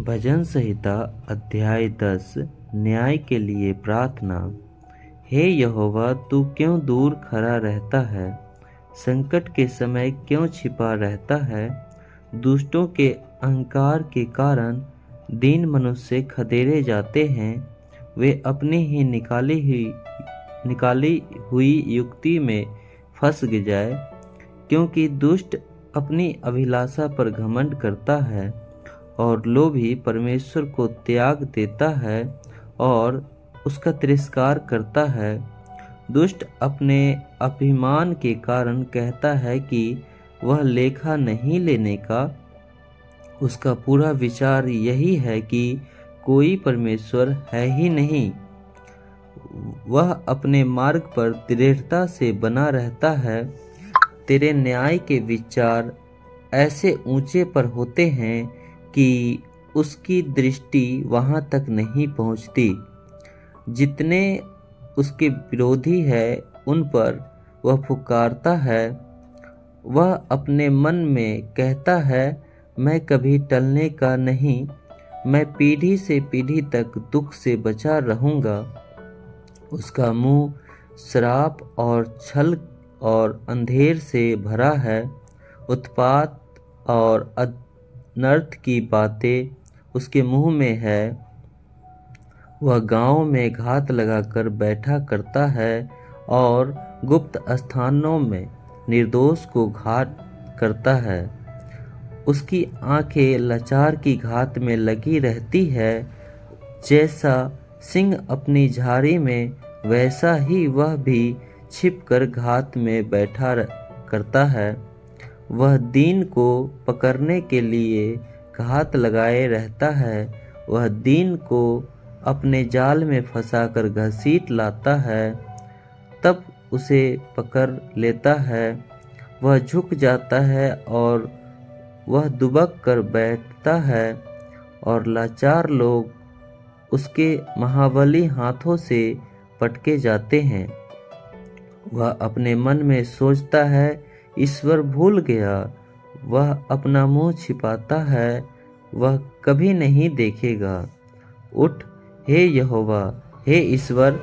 भजन संहिता अध्याय 10 न्याय के लिए प्रार्थना। हे यहोवा, तू क्यों दूर खड़ा रहता है? संकट के समय क्यों छिपा रहता है? दुष्टों के अहंकार के कारण दीन मनुष्य खदेड़े जाते हैं। वे अपनी ही निकाली हुई युक्ति में फंस जाए, क्योंकि दुष्ट अपनी अभिलाषा पर घमंड करता है और लोभी परमेश्वर को त्याग देता है और उसका तिरस्कार करता है। दुष्ट अपने अभिमान के कारण कहता है कि वह लेखा नहीं लेने का। उसका पूरा विचार यही है कि कोई परमेश्वर है ही नहीं। वह अपने मार्ग पर दृढ़ता से बना रहता है। तेरे न्याय के विचार ऐसे ऊंचे पर होते हैं कि उसकी दृष्टि वहां तक नहीं पहुंचती। जितने उसके विरोधी है उन पर वह पुकारता है। वह अपने मन में कहता है, मैं कभी टलने का नहीं, मैं पीढ़ी से पीढ़ी तक दुख से बचा रहूंगा। उसका मुंह श्राप और छल और अंधेर से भरा है। उत्पात और अनर्थ की बातें उसके मुंह में है। वह गांव में घात लगाकर बैठा करता है और गुप्त स्थानों में निर्दोष को घात करता है। उसकी आंखें लाचार की घात में लगी रहती है। जैसा सिंह अपनी झाड़ी में, वैसा ही वह भी छिपकर घात में बैठा करता है। वह दीन को पकड़ने के लिए घात लगाए रहता है। वह दीन को अपने जाल में फंसाकर घसीट लाता है, तब उसे पकड़ लेता है। वह झुक जाता है और वह दुबक कर बैठता है और लाचार लोग उसके महाबली हाथों से पटके जाते हैं। वह अपने मन में सोचता है, ईश्वर भूल गया। वह अपना मुंह छिपाता है, वह कभी नहीं देखेगा। उठ हे यहोवा, हे ईश्वर,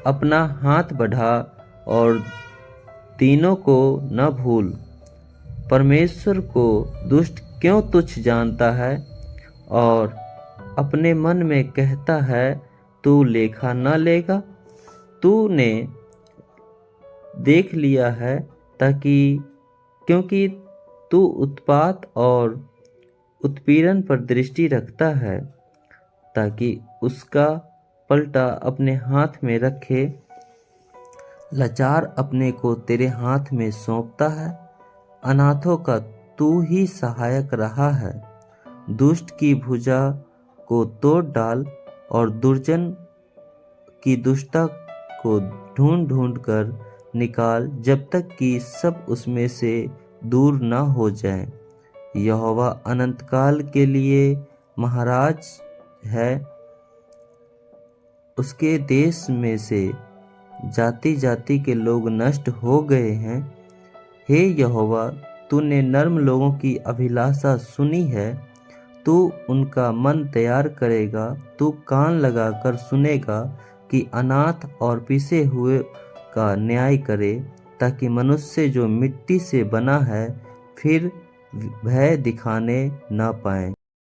अपना हाथ बढ़ा और दीनों को न भूल। परमेश्वर को दुष्ट क्यों तुच्छ जानता है और अपने मन में कहता है, तू लेखा न लेगा। तूने देख लिया है क्योंकि तू उत्पात और उत्पीड़न पर दृष्टि रखता है, ताकि उसका पलटा अपने हाथ में रखे। लाचार अपने को तेरे हाथ में सौंपता है। अनाथों का तू ही सहायक रहा है। दुष्ट की भुजा को तोड़ डाल और दुर्जन की दुष्टता को ढूंढ ढूंढ कर निकाल, जब तक कि सब उसमें से दूर न हो जाए। यहोवा अनंत काल के लिए महाराज है। उसके देश में से जाति जाति के लोग नष्ट हो गए हैं। हे यहोवा, तूने नर्म लोगों की अभिलाषा सुनी है। तू उनका मन तैयार करेगा। तू कान लगाकर सुनेगा कि अनाथ और पिसे हुए का न्याय करे, ताकि मनुष्य जो मिट्टी से बना है फिर भय दिखाने न पाए।